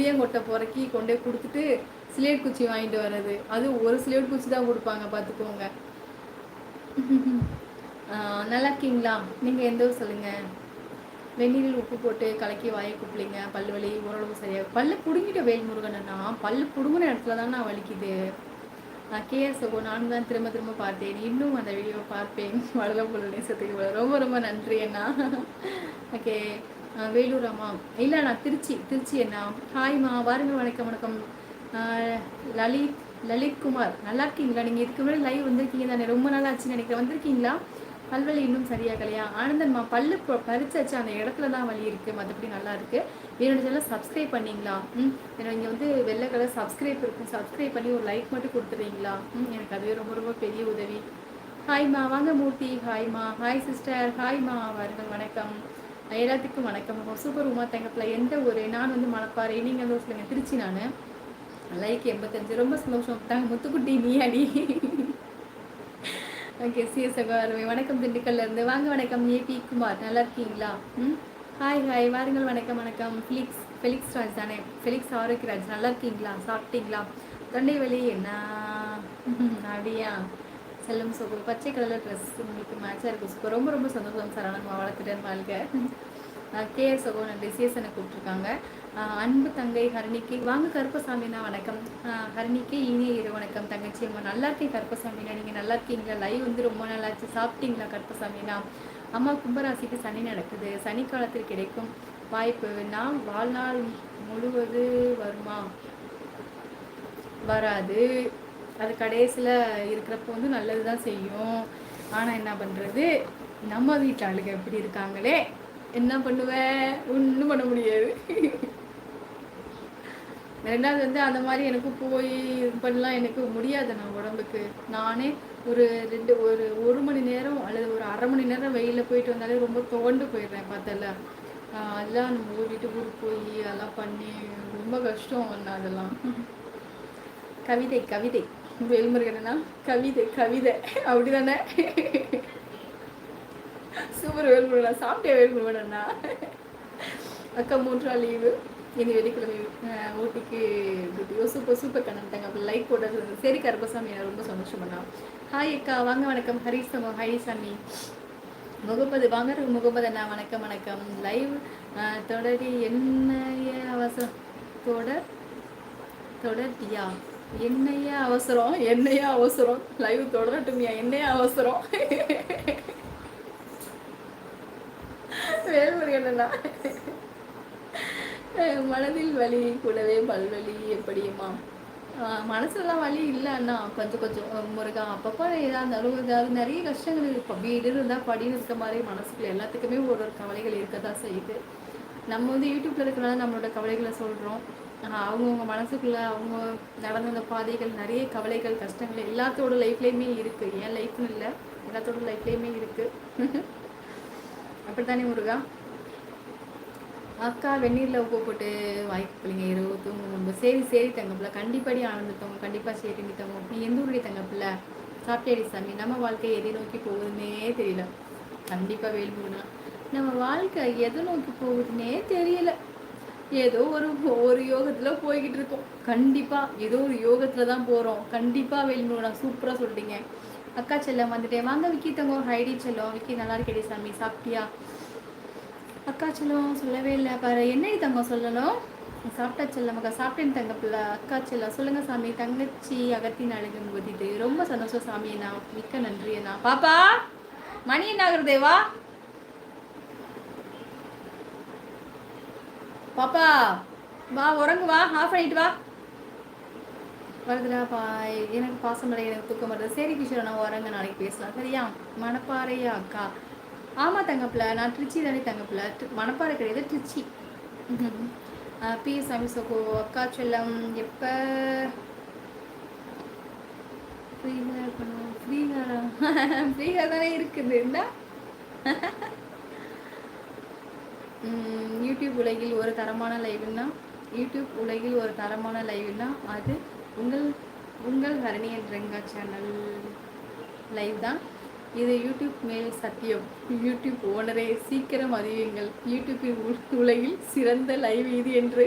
புளியங்கொட்டை பொறக்கி கொண்டே கொடுத்துட்டு சிலேட் குச்சி வாங்கிட்டு வர்றது. அது ஒரு சிலேட் குச்சி தான் கொடுப்பாங்க, பார்த்துக்கோங்க. நல்லா இருக்கீங்களா? நீங்கள் எந்த ஊர் சொல்லுங்கள். வெந்நீரில் உப்பு போட்டு கலக்கி வாயை குப்பிளிங்க, பல்லு வலி ஓரளவு சரியாக. பல்லு பிடுங்கிட்ட வேல்முருகன்னா, பல்லு பிடுங்கின இடத்துல தான் நான் வலிக்குது. கேஎஸ்ஓ நானும் தான் திரும்ப திரும்ப பார்த்தேன், இன்னும் அந்த வீடியோ பார்ப்பேன். வளரப்பொருள் நேசத்துக்கு ரொம்ப ரொம்ப நன்றி அண்ணா. ஓகே. வேலூர் அம்மா இல்லை, நான் திருச்சி அண்ணா. ஹாய்மா, வாருங்கள். வணக்கம் வணக்கம். லலித்குமார் நல்லா இருக்கீங்களா? நீங்கள் இதுக்கு முன்னாடி லைவ் வந்திருக்கீங்க தானே? ரொம்ப நாள் ஆச்சுன்னு நினைக்கிறேன். வந்திருக்கீங்களா? பல்வலி இன்னும் சரியாகலையா? ஆனந்தன்மா, பல்லு பறிச்சாச்சு, அந்த இடத்துல தான் வலி இருக்குது, மற்றபடி நல்லா இருக்குது. என்னோட சேனல் சப்ஸ்கிரைப் பண்ணிங்களா? எனக்கு இங்கே வந்து வெள்ளை கலர் சப்ஸ்கிரைப் இருக்கும், சப்ஸ்கிரைப் பண்ணி ஒரு லைக் மட்டும் கொடுத்துறீங்களா? எனக்கு அதுவே ரொம்ப ரொம்ப பெரிய உதவி. ஹாய்மா, வாங்க மூர்த்தி. ஹாய்மா. Hi sister. ஹாய்மா, வாருங்கள். வணக்கம் எல்லாத்துக்கும். வணக்கம். சூப்பர் உமா தங்கப்பில். எந்த ஊர்? நான் வந்து மணப்பாறை. நீங்கள் வந்து சொல்லுங்கள். திருச்சி. நான் லைக் 85. ரொம்ப சந்தோஷம் தாங்க. முத்துக்குட்டி நீ அடி. ஓகே. சிஎஸ்அருமை. வணக்கம் திண்டுக்கல்லேருந்து. வாங்க. வணக்கம் ஏபி குமார். நல்லா இருக்கீங்களா? ஹாய் ஹாய், வாருங்கள். வணக்கம் வணக்கம். ஃபெலிக்ஸ் ராஜ் தானே? ஃபெலிக்ஸ் ஆரோக்கியராஜ். நல்லா இருக்கீங்களா? சாப்பிட்டீங்களா? தொண்டை வலி என்ன அப்படியா? செல்லும் சோப்பு பச்சை கலரில் ட்ரெஸ் உங்களுக்கு மேட்சாக இருக்குது. சூப்பர். ரொம்ப ரொம்ப சந்தோஷம். சரவணன் வளர்த்துட்டேன் வாழ்க்கை. கேஎஸ் சகோ நன்றி. சிஎஸ்எனை கூப்பிட்ருக்காங்க. அன்பு தங்கை ஹரணிக்கு வாங்க. கருப்பசாமினா வணக்கம். ஹரணிக்கு இனிய இரு வணக்கம். தங்கச்சி அம்மா நல்லா இருக்கேன். கருப்பசாமினா நீங்கள் நல்லா இருக்கீங்களா? லைவ் வந்து ரொம்ப நல்லாச்சு. சாப்பிட்டீங்களா கருப்பசாமினா? அம்மா கும்பராசிக்கு சனி நடக்குது, சனி காலத்தில் கிடைக்கும் வாய்ப்பு நான் வாழ்நாள் முழுவது வருமா? வராது. அது கடைசியில் இருக்கிறப்போ வந்து நல்லது தான் செய்யும். ஆனால் என்ன பண்ணுறது, நம்ம வீட்டு ஆளுங்க எப்படி இருக்காங்களே, என்ன பண்ணுவேன்? ஒன்றும் பண்ண முடியாது. ரெண்டாவது வந்து அந்த மாதிரி எனக்கு போய் இது பண்ணலாம் எனக்கு முடியாது. நான் உடம்புக்கு நானே ஒரு மணி நேரம் அல்லது ஒரு அரை மணி நேரம் வெயிலில் போயிட்டு வந்தாலே ரொம்ப துவண்டு போயிடுறேன். பார்த்தல அதெல்லாம் நம்ம வீட்டுக்கு போய் அதெல்லாம் பண்ணி ரொம்ப கஷ்டம் ஒன்று அதெல்லாம். கவிதை வேல்முருகனா? கவிதை அப்படி தானே? சூப்பர் வேல்முருகனா. சாப்பிட்டே வேல்முருகனா? அக்கா 3 நாள் லீவு, இனி வெள்ளிக்கிழமை ஊட்டிக்கு. சூப்பர் கண்ணாங்க. அப்போ லைக் போட்டது சரி. கருப்பசாமி எனக்கு ரொம்ப சந்தோஷம் பண்ணா. ஹாய் அக்கா, வாங்க. வணக்கம். ஹரிசமோ. ஹரிசாமி. முகமது வாங்க. முகமது அண்ணா வணக்கம் வணக்கம். லைவ் தொடரி என்னைய அவசரம் தொடர்த்தியா? என்னையா அவசரம் லைவ் தொடரட்டுமியா? என்னையா அவசரம்? வேல்முருகனா? மனதில் வலி கூடவே பல்வலி எப்படியுமா? மனசுலாம் வலி இல்லை அண்ணா, கொஞ்சம் முருகா. அப்பப்போ ஏதாவது இருந்தாலும் ஏதாவது நிறைய கஷ்டங்கள் இப்போ வீடு இருந்தால் படின்னு இருக்க மாதிரி மனசுக்குள்ள எல்லாத்துக்குமே ஒரு கவலைகள் இருக்க தான் செய்யுது. நம்ம வந்து யூடியூப்ல இருக்கிறனால நம்மளோட கவலைகளை சொல்கிறோம். அவங்கவுங்க மனசுக்குள்ளே அவங்க நடந்த அந்த பாதைகள், நிறைய கவலைகள், கஷ்டங்கள் எல்லாத்தோட லைஃப்லேயுமே இருக்குது. என் லைஃப்னு இல்லை, எல்லாத்தோட லைஃப்லேயுமே இருக்குது. அப்படித்தானே முருகா? அக்கா வெந்நீரில் உப்பு போட்டு வாய்ப்பு பிள்ளைங்க இரவு தூங்கும் முன்பு. சரி தங்கப்பில்ல. கண்டிப்பாடி ஆனந்தத்தவங்க. கண்டிப்பாக சரி தங்கம். நீ எந்த ஊருடைய தங்கப்பில்ல? சாப்பிட்டேடி சாமி. நம்ம வாழ்க்கை எதை நோக்கி போகுதுன்னே தெரியல. கண்டிப்பாக வேல்முருகனா, நம்ம வாழ்க்கை எதை நோக்கி போகுதுன்னே தெரியல. ஏதோ ஒரு யோகத்தில் போய்கிட்டு இருக்கோம். கண்டிப்பாக ஏதோ ஒரு யோகத்தில் தான் போகிறோம். கண்டிப்பாக வேல்முருகனா. சூப்பராக சொல்லிட்டீங்க. அக்கா செல்லம் வந்துட்டேன். வாங்க விக்கி தங்கம். ஹைடி செல்லம். விக்கி நல்லா இருக்கேடி சாமி. சாப்பிட்டியா? அக்கா செல்லம் சொல்லவே இல்லை பாரு. என்ன தங்கம் சொல்லணும்? சாப்பிட்டா செல்லம். அக்கா சாப்பிட்டேன்னு தங்க பிள்ளை. அக்கா செல்லம் சொல்லுங்க சாமி. தங்கச்சி அகத்தின் அழகு முகத்திட்டு ரொம்ப சந்தோஷம் சாமி. அண்ணா மிக்க நன்றி அண்ணா. பாப்பா மணி என்ன ஆகுறதேவா? பாப்பா வா, உறங்கு வா, ஆஃப் பண்ணிட்டு வா. வருதுடா பாய். எனக்கு பாசம் இல்லை, எனக்கு தூக்கம் வருது. சரி கிஷோர், நான் உறங்க, நாளைக்கு பேசலாம் சரியா? மணப்பாறையா அக்கா? ஆமாம் தங்கப்பில்ல, நான் திருச்சி தானே தங்கப்பில்ல. மணப்பாறை கிடையாது, திருச்சி. பி சாமி சோகோ. அக்கா செல்லம் எப்போ ஃப்ரீயாக இருக்கணும்? ஃப்ரீயாக தானே இருக்குது. இருந்தா யூடியூப் உலகில் ஒரு தரமான லைவ்னா அது உங்கள் ஹரணி என்ற சேனல் லைவ் தான். இது யூடியூப் மேல் சத்தியம். யூடியூப் ஓனரே சீக்கிரம் அறிவியுங்கள். யூடியூப்பின் உலகில் சிறந்த லைவ் இது என்று